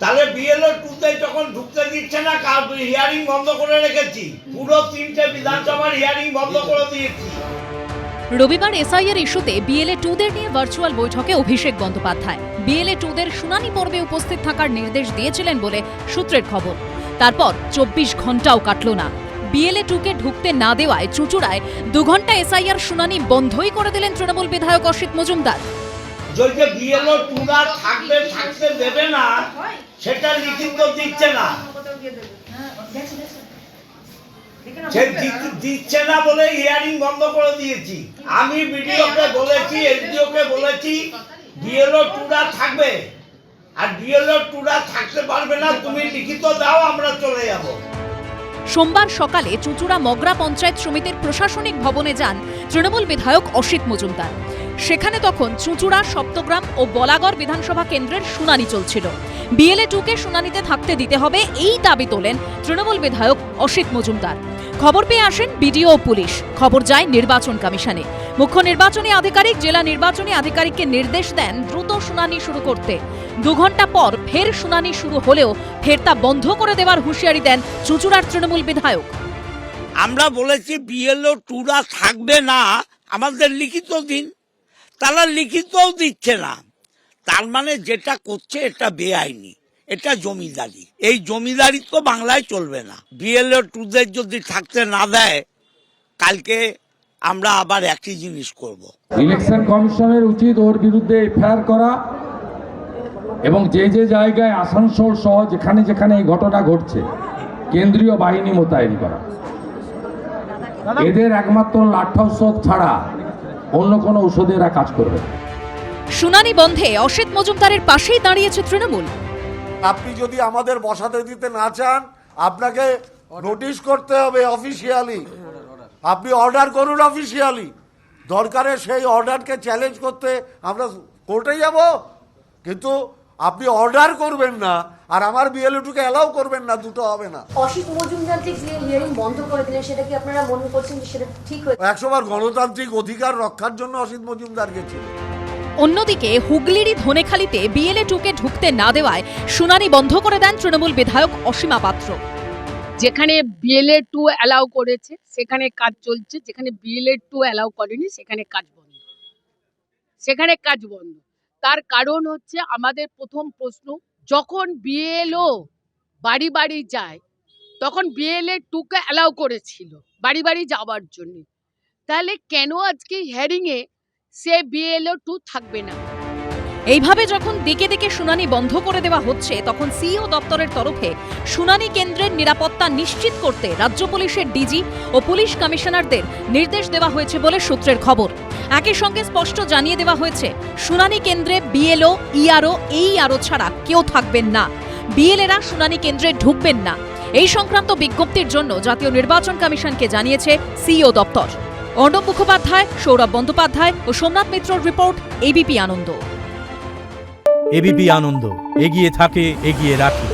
তাহলে বিএলও 2-তে যখন ঢুকতে দিচ্ছে না, হিয়ারিং বন্ধ করে রেখেছি, পুরো 3টে বিধানসভার হিয়ারিং বন্ধ করে দিয়েছি। রবিবার এসআইআর ইস্যুতে বিএলএ 2দের নিয়ে ভার্চুয়াল বৈঠকে অভিষেক বন্দ্যোপাধ্যায় বিএলএ 2দের শুনানি পর্বে উপস্থিত থাকার নির্দেশ দিয়েছিলেন বলে সূত্রের খবর। তারপর 24 ঘন্টাও কাটল না, বিএলএ 2কে ঢুকতে না দেওয়ায় চুঁচুড়ায় 2 ঘন্টা এসআইআর শুনানি বন্ধই করে দিলেন তৃণমূল বিধায়ক অসিত মজুমদার। যে বিএলও 2রা থাকতে দেবে না, সেটা লিখিত দিচ্ছে না, দিচ্ছে না বলে হিয়ারিং বন্ধ করে দিয়েছি। আমি বিডিওকে বলেছি, এসডিওকে বলেছি, বিএলও 2রা থাকবে, আর বিএলও 2রা থাকতে পারবে না, তুমি লিখিত দাও, আমরা চলে যাব। সোমবার সকালে চুঁচুড়া মগরা পঞ্চায়েত সমিতির প্রশাসনিক ভবনে যান তৃণমূল বিধায়ক অসিত মজুমদার। সেখানে তখন চুঁচুড়া, সপ্তগ্রাম ও বলাগড় বিধানসভা কেন্দ্রের শুনানি চলছিল। বিএলএ 2কে শুনানিতে থাকতে দিতে হবে, এই দাবি তোলেন তৃণমূল বিধায়ক অসিত মজুমদার। খবর পেয়ে আসেন বিডিও ও পুলিশ, খবর যায় নির্বাচন কমিশনে। মুখ্য নির্বাচনী আধিকারিক জেলা নির্বাচনী আধিকারিককে নির্দেশ দেন দ্রুত শুনানি শুরু করতে। 2 ঘন্টা পর ফের শুনানি শুরু হলেও ফের তা বন্ধ করে দেওয়ার হুঁশিয়ারি দেন চুঁচুড়ার তৃণমূল বিধায়ক। আমরা বলেছি বিএলও 2রা থাকবে না, আমাদের লিখিত দিন, তারা লিখিতও দিচ্ছে না। তার মানে যেটা করছে এটা বেআইনি, এটা জমিদারি। এই জমিদারি তো বাংলায় চলবে না। বিএলও 2দের যদি থাকতে না দেয়, কালকে আমরা আবার একই জিনিস করব। ইলেকশন কমিশনের উচিত ওর বিরুদ্ধে এফআইআর করা এবং যে যে জায়গায় আসানসোল সহ যেখানে যেখানে এই ঘটনা ঘটছে কেন্দ্রীয় বাহিনী মোতায়েন করা। এদের একমাত্র লাঠি ঔষধ ছাড়া অন্য কোনো ঔষধে এরা কাজ করবে। শুনানি বন্ধে অসিত মজুমদারের পাশেই দাঁড়িয়েছে তৃণমূল। আপনি যদি আমাদের বসাতে দিতে না চান, আপনাকে নোটিশ করতে হবে অফিসিয়ালি। আপনি অর্ডার করুন অফিসিয়ালি। দরকারে সেই অর্ডারকে চ্যালেঞ্জ করতে আমরা কোর্টে যাব, কিন্তু আপনি অর্ডার করবেন না আর আমার বিএলও 2কে অ্যালাউ করবেন না, দুটো হবে না। অসিত মজুমদার যে হিয়ারিং বন্ধ করে দিলেন, সেটা কি আপনারা মনে করছেন যে সেটা ঠিক হয়েছে? 100 বার গণতান্ত্রিক অধিকার রক্ষার জন্য অসিত মজুমদার গেছিল। অন্যদিকে হুগলিরই ধনেখালিতে বিএলএ 2কে ঢুকতে না দেওয়ায় শুনানি বন্ধ করে দেন তৃণমূল বিধায়ক অসীমা পাত্র। যেখানে বিএলএ 2 অ্যালাউ করেছে সেখানে কাজ চলছে, যেখানে বিএলএ 2 অ্যালাউ করেনি সেখানে কাজ বন্ধ। তার কারণ হচ্ছে, আমাদের প্রথম প্রশ্ন, যখন বিএলও বাড়ি বাড়ি যায় তখন বিএলএ 2কে অ্যালাউ করেছিল বাড়ি বাড়ি যাওয়ার জন্য, তাহলে কেন আজকে হিয়ারিংয়ে সে বিএলও 2 থাকবে না? এইভাবে যখন দিকে দিকে শুনানি বন্ধ করে দেওয়া হচ্ছে, তখন সিইও দপ্তরের তরফে শুনানি কেন্দ্রের নিরাপত্তা নিশ্চিত করতে রাজ্য পুলিশের ডিজি ও পুলিশ কমিশনারদের নির্দেশ দেওয়া হয়েছে বলে সূত্রের খবর। একই সঙ্গে স্পষ্ট জানিয়ে দেওয়া হয়েছে, শুনানি কেন্দ্রে বিএলও, ইআরও, এইআরও ছাড়া কেউ থাকবেন না। বিএলএরা শুনানি কেন্দ্রে ঢুকবেন না। এই সংক্রান্ত বিজ্ঞপ্তির জন্য জাতীয় নির্বাচন কমিশনকে জানিয়েছে সিইও দপ্তর। অর্ণব মুখোপাধ্যায়, সৌরভ বন্দ্যোপাধ্যায় ও সোমনাথ মিত্রর রিপোর্ট, এবিপি আনন্দ। এবিপি আনন্দ, এগিয়ে থাকে, এগিয়ে রাখে।